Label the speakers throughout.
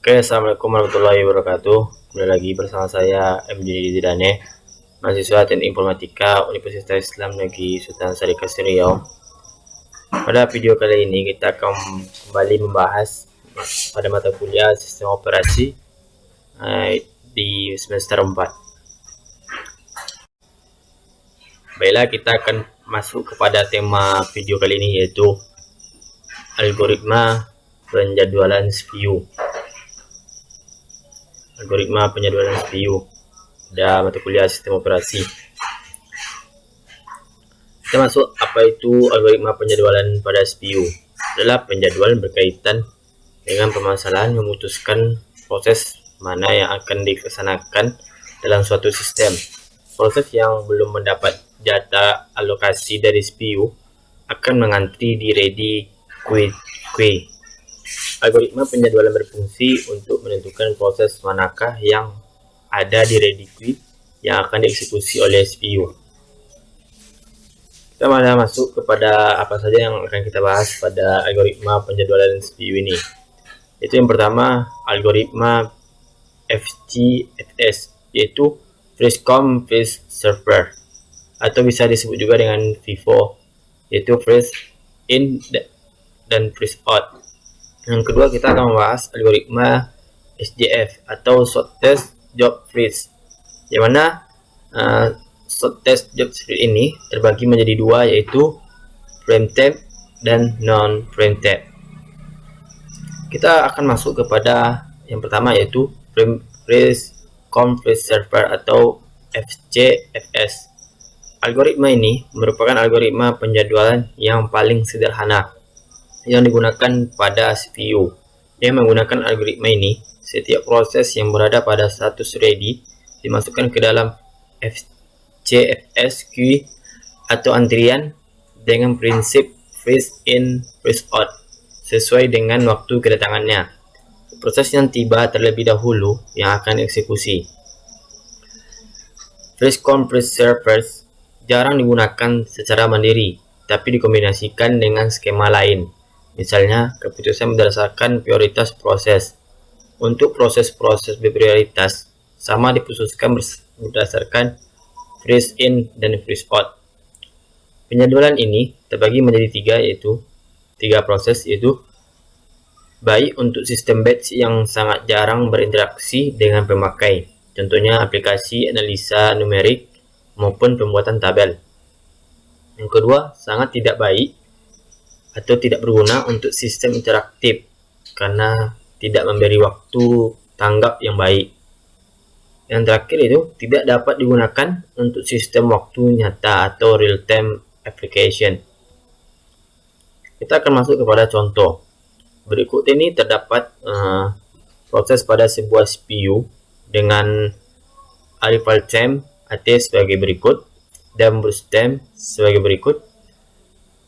Speaker 1: Oke, assalamualaikum warahmatullahi wabarakatuh. Kembali lagi bersama saya MJ Zidane, mahasiswa Teknik Informatika Universitas Islam Negeri Sultan Syarifah Riau. Pada video kali ini kita akan kembali membahas pada mata kuliah sistem operasi di semester 4. Baiklah, kita akan masuk kepada tema video kali ini, yaitu algoritma penjadwalan CPU. Algoritma penjadwalan CPU pada mata kuliah sistem operasi. Kita masuk, apa itu algoritma penjadwalan pada CPU? Adalah penjadwalan berkaitan dengan permasalahan memutuskan proses mana yang akan dilaksanakan dalam suatu sistem. Proses yang belum mendapat data alokasi dari CPU akan mengantri di ready queue. Algoritma penjadwalan berfungsi untuk menentukan proses manakah yang ada di ready queue yang akan dieksekusi oleh CPU. Kita malah masuk kepada apa saja yang akan kita bahas pada algoritma penjadwalan CPU ini. Itu yang pertama, algoritma FGFS, yaitu First Come First Server, atau bisa disebut juga dengan FIFO, yaitu First In dan First Out. Yang kedua, kita akan membahas algoritma SJF atau Shortest Job Freeze, yang mana Shortest Job Freeze ini terbagi menjadi dua, yaitu preemptive dan non-preemptive. Kita akan masuk kepada yang pertama, yaitu First Come First Server atau FCFS. Algoritma ini merupakan algoritma penjadwalan yang paling sederhana yang digunakan pada CPU. Dia menggunakan algoritma ini, setiap proses yang berada pada status ready dimasukkan ke dalam FCFS queue atau antrian dengan prinsip first in first out sesuai dengan waktu kedatangannya. Proses yang tiba terlebih dahulu yang akan eksekusi. First come first servers jarang digunakan secara mandiri, tapi dikombinasikan dengan skema lain. Misalnya, keputusan berdasarkan prioritas proses. Untuk proses-proses berprioritas, sama diputuskan berdasarkan first in dan first out. Penjadwalan ini terbagi menjadi tiga proses, yaitu baik untuk sistem batch yang sangat jarang berinteraksi dengan pemakai, contohnya aplikasi analisa numerik maupun pembuatan tabel. Yang kedua, sangat tidak baik atau tidak berguna untuk sistem interaktif karena tidak memberi waktu tanggap yang baik. Yang terakhir itu tidak dapat digunakan untuk sistem waktu nyata atau real time application. Kita akan masuk kepada contoh. Berikut ini terdapat proses pada sebuah CPU dengan arrival time AT sebagai berikut dan burst time sebagai berikut.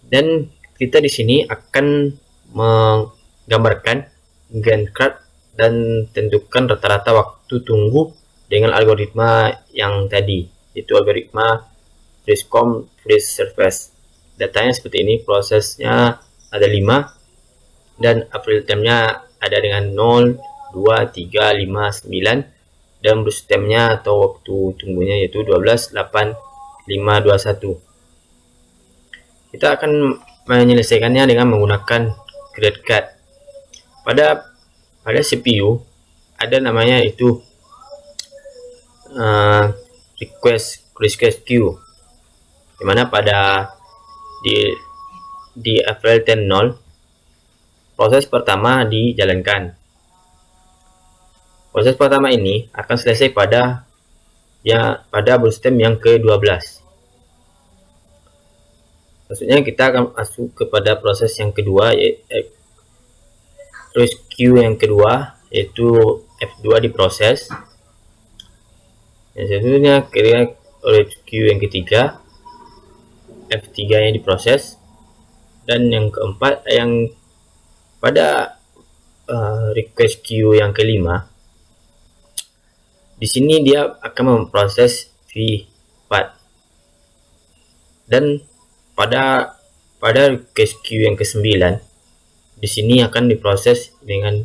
Speaker 1: Dan kita di sini akan menggambarkan Gantt chart dan tentukan rata-rata waktu tunggu dengan algoritma yang tadi, yaitu algoritma First Come First Serve. Datanya seperti ini, prosesnya ada 5 dan april time-nya ada dengan 0, 2, 3, 5, 9 dan burst time-nya atau waktu tunggunya yaitu 12, 8, 5, 2, 1. Kita akan menyelesaikannya dengan menggunakan Gantt chart. Pada CPU ada namanya itu request queue, dimana pada di April 10 proses pertama dijalankan. Proses pertama ini akan selesai pada burst time yang ke-12. Maksudnya kita akan masuk kepada proses yang kedua, queue yang kedua, yaitu F2 diproses. Yang selanjutnya queue yang ketiga, F3 yang diproses, dan yang keempat yang pada request queue yang kelima. Di sini dia akan memproses V4, dan pada request queue yang ke-9 di sini akan diproses dengan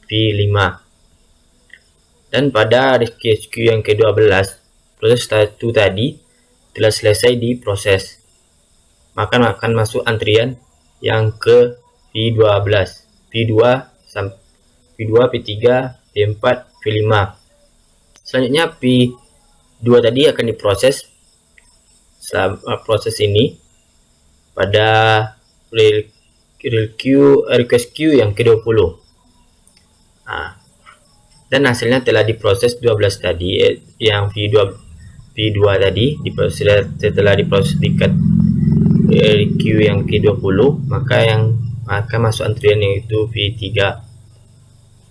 Speaker 1: V5. Dan pada RQSQ yang ke-12, proses satu tadi telah selesai diproses, maka akan masuk antrian yang ke P12, P2, P2, P3, P4, P5. Selanjutnya P2 tadi akan diproses. Selama proses ini pada request queue yang ke-20. Dan hasilnya telah diproses 12 tadi, yang P2 tadi setelah diproses di queue yang ke-20, maka yang akan masuk antrian yaitu P3,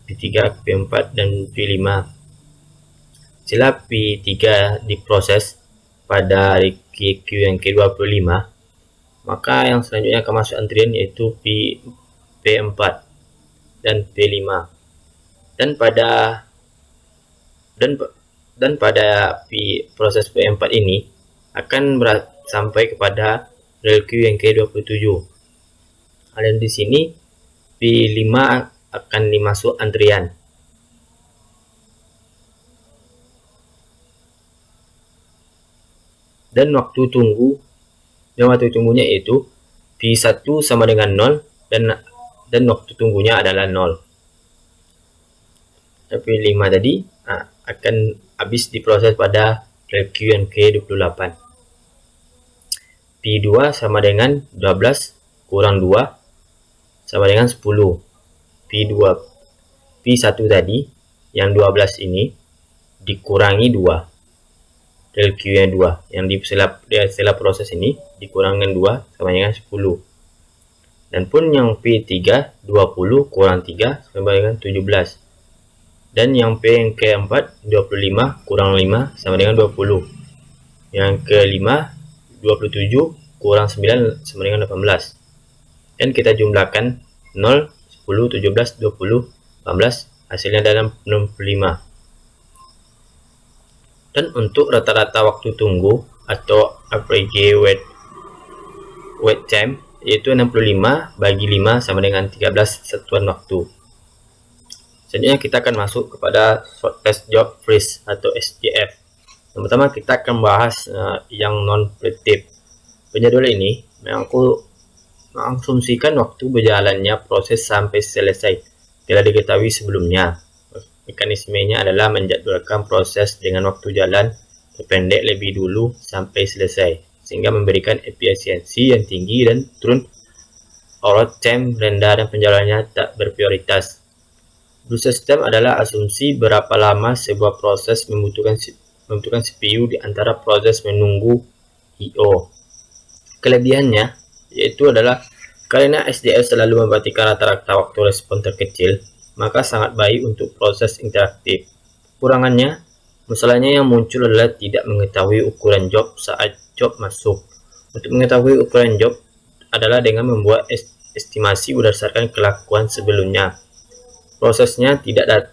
Speaker 1: P4 dan P5. Setelah P3 diproses pada queue yang ke-25, maka yang selanjutnya akan masuk antrian yaitu P4 dan P5. Dan pada proses P4 ini akan sampai kepada rel queue yang ke-27. Dan di sini P5 akan dimasuk antrian. Dan waktu tunggunya itu P1 sama dengan 0 dan waktu tunggunya adalah 0. P5 tadi akan habis diproses pada rel queue yang ke-28. P2 sama dengan 12 kurang 2 sama dengan 10. P1 tadi yang 12 ini dikurangi 2, rel queue yang 2 yang setelah proses ini dikurangkan 2 sama dengan 10. Dan pun yang P3 20 kurang 3 sama dengan 17. Dan yang P yang ke-4 25 kurang 5 sama dengan 20. Yang ke-5 27 kurang 9 sama dengan 18. Dan kita jumlahkan 0, 10, 17, 20, 18, hasilnya adalah 65. Dan untuk rata-rata waktu tunggu atau average wait time yaitu 65 bagi 5 sama dengan 13 satuan waktu. Selanjutnya kita akan masuk kepada shortest job freeze atau SJF. Yang pertama kita akan bahas yang non-predictive. Penjadwal ini mengasumsikan waktu berjalannya proses sampai selesai telah diketahui sebelumnya. Mekanismenya adalah menjadwalkan proses dengan waktu jalan terpendek lebih dulu sampai selesai, sehingga memberikan efisiensi yang tinggi dan turun out time rendah dan penjalanannya tak berprioritas. Blue system adalah asumsi berapa lama sebuah proses membutuhkan CPU di antara proses menunggu I/O. Kelebihannya yaitu adalah karena SDF selalu memperhatikan rata-rata waktu respon terkecil, maka sangat baik untuk proses interaktif. Kekurangannya, masalahnya yang muncul adalah tidak mengetahui ukuran job saat job masuk. Untuk mengetahui ukuran job adalah dengan membuat estimasi berdasarkan kelakuan sebelumnya. Prosesnya tidak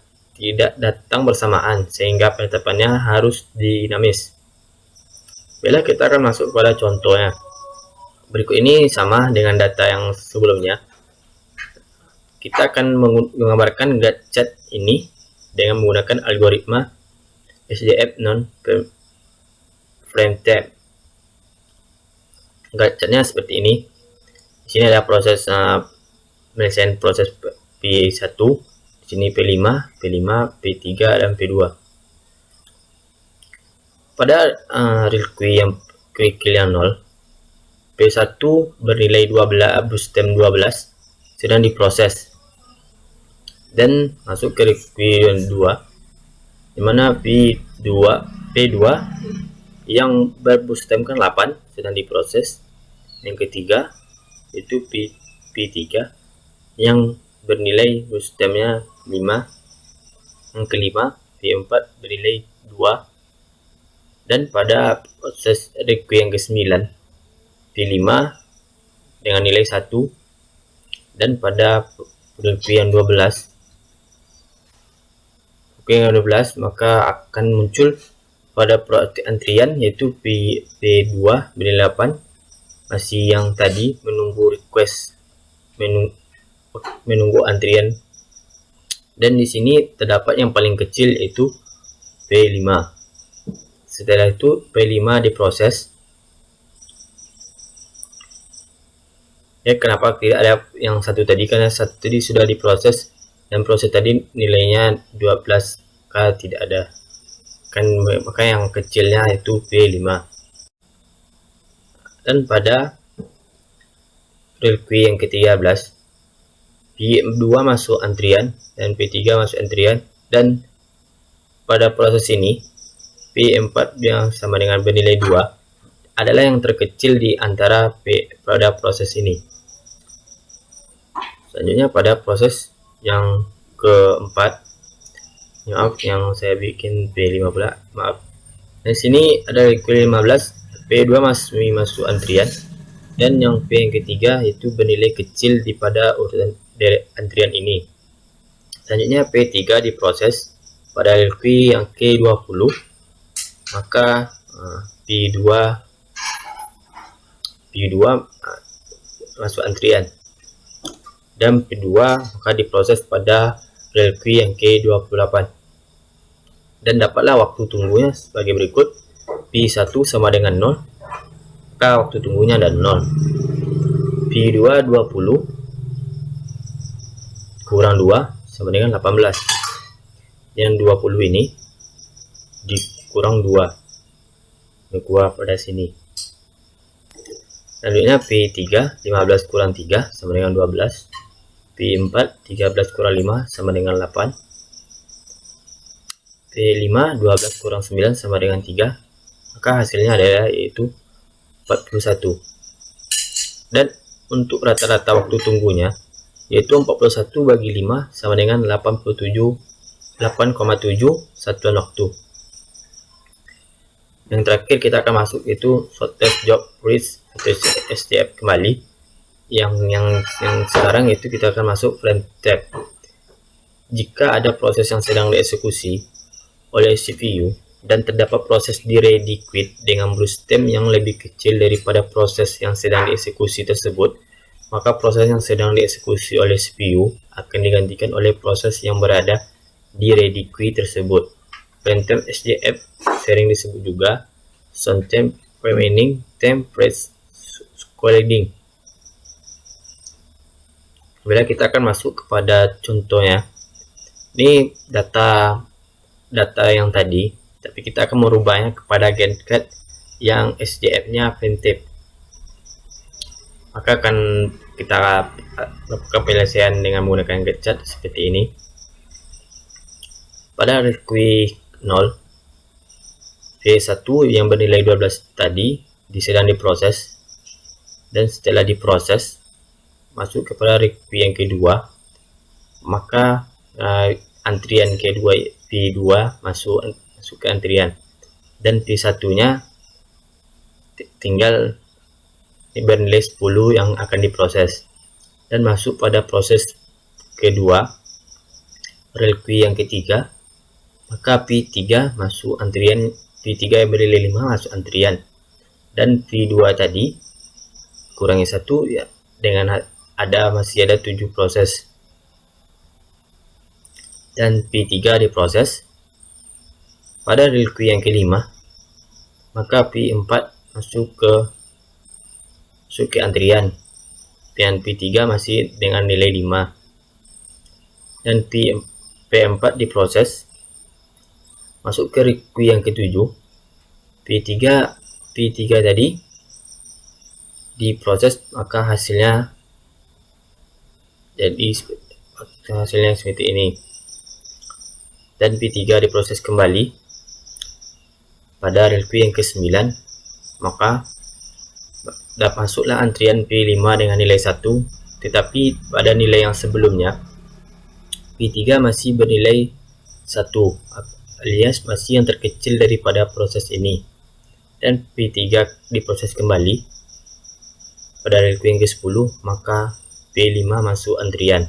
Speaker 1: datang bersamaan, sehingga penetapannya harus dinamis. Bila kita akan masuk pada contohnya. Berikut ini sama dengan data yang sebelumnya. Kita akan menggambarkan gadget ini dengan menggunakan algoritma SJF non-frame time. Gadgetnya seperti ini. Di sini ada proses menyelesaikan proses P1. Di sini P5, P3 dan P2. Pada rel queue yang 0, P1 bernilai 12, boostem 12 sedang diproses dan masuk ke rel queue yang 2, dimana P2 yang berbustemkan 8 sedang diproses. Yang ketiga itu P3 yang bernilai boostemnya 5. Yang kelima P4 bernilai 2. Dan pada proses rel queue yang ke-9 P5 dengan nilai 1. Dan pada rel queue yang 12 maka akan muncul pada antrian yaitu P2 bernilai 8, masih yang tadi menunggu antrian Dan di sini terdapat yang paling kecil yaitu P5. Setelah itu P5 diproses. Ya, kenapa tidak ada yang satu tadi? Karena satu tadi sudah diproses dan proses tadi nilainya 12, maka tidak ada. Maka yang kecilnya itu P5. Dan pada relkui yang ke-13, P2 masuk antrian dan P3 masuk antrian, dan pada proses ini P4 yang sama dengan bernilai 2 adalah yang terkecil di antara pada proses ini. Selanjutnya pada proses yang keempat, maaf yang saya bikin P5 pula, maaf. Di sini ada relkui 15, P2 masuk antrian, dan yang P yang ketiga itu bernilai kecil di pada urutan antrian ini. Selanjutnya P3 diproses pada relkui yang ke-20, maka P2 masuk antrian, dan P2 maka diproses pada relkui yang ke-28, dan dapatlah waktu tunggunya sebagai berikut. P1 sama dengan 0, maka waktu tunggunya ada 0. P2 20 kurang 2 sama dengan 18. Yang 20 ini dikurang 2 pada sini. Selanjutnya P3 15 kurang 3 sama dengan 12. P4 13 kurang 5 sama dengan 8. P5 12 kurang 9 sama dengan 3, maka hasilnya adalah yaitu 41. Dan untuk rata-rata waktu tunggunya yaitu 41 bagi 5 sama dengan 8,7 satuan waktu. Yang terakhir kita akan masuk itu short test job risk atau STF kembali. Yang sekarang itu kita akan masuk frame tab. Jika ada proses yang sedang dieksekusi oleh CPU dan terdapat proses di ready quit dengan brush-time yang lebih kecil daripada proses yang sedang dieksekusi tersebut, maka proses yang sedang dieksekusi oleh CPU akan digantikan oleh proses yang berada di ready quit tersebut. Frame time STF sering disebut juga sound time remaining time press scrolling. Bila kita akan masuk kepada contohnya, ini data yang tadi, tapi kita akan merubahnya kepada GetCat yang SDF-nya printf. Maka akan kita lakukan penyelesaian dengan menggunakan GetCat seperti ini. Pada relkui 0, P1 yang bernilai 12 tadi sedang diproses, dan setelah diproses masuk kepada relkui yang kedua, maka antrian kedua P2 masuk ke antrian, dan P1 nya tinggal bernilai 10 yang akan diproses, dan masuk pada proses kedua relkui yang ketiga, maka P3 masuk antrian, P3 yang bernilai 5 masuk antrian, dan P2 tadi kurangi 1 ya, dengan masih ada 7 proses, dan P3 diproses pada relkui yang kelima, maka P4 masuk ke antrian, dan P3 masih dengan nilai 5, dan P4 diproses masuk ke relkui yang ketujuh. P3 tadi diproses, maka hasilnya seperti ini, dan P3 diproses kembali pada relkui yang ke-9, maka masuklah antrian P5 dengan nilai 1, tetapi pada nilai yang sebelumnya P3 masih bernilai 1, alias masih yang terkecil daripada proses ini, dan P3 diproses kembali pada relkui yang ke-10, maka P5 masuk antrian,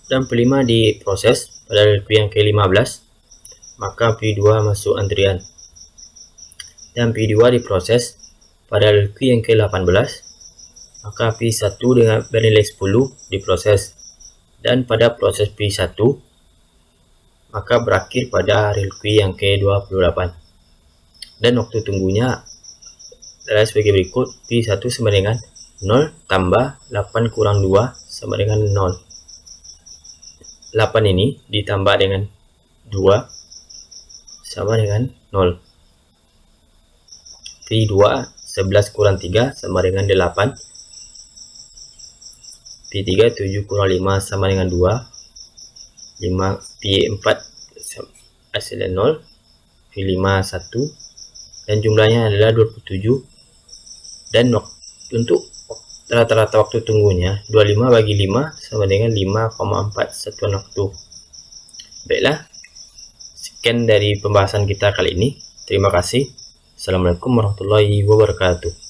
Speaker 1: dan P5 diproses pada relkui yang ke-15, maka P2 masuk antrian, dan P2 diproses pada relkui yang ke-18, maka P1 dengan bernilai 10 diproses, dan pada proses Pi1 maka berakhir pada relkui yang ke-28. Dan waktu tunggunya adalah sebagai berikut. Pi1 sama dengan 0 tambah 8 kurang 2 sama dengan 0. 8 ini ditambah dengan 2 sama dengan 0. Pi2 11 kurang 3 sama dengan 8. Pi3 7 kurang 5 sama dengan 2. Pi4 hasilnya 0. Pi5 1. Dan jumlahnya adalah 27. Dan untuk rata-rata waktu tunggunya 25 bagi 5 sama dengan 5,4 satuan waktu. Baiklah, sekian dari pembahasan kita kali ini. Terima kasih. Assalamualaikum warahmatullahi wabarakatuh.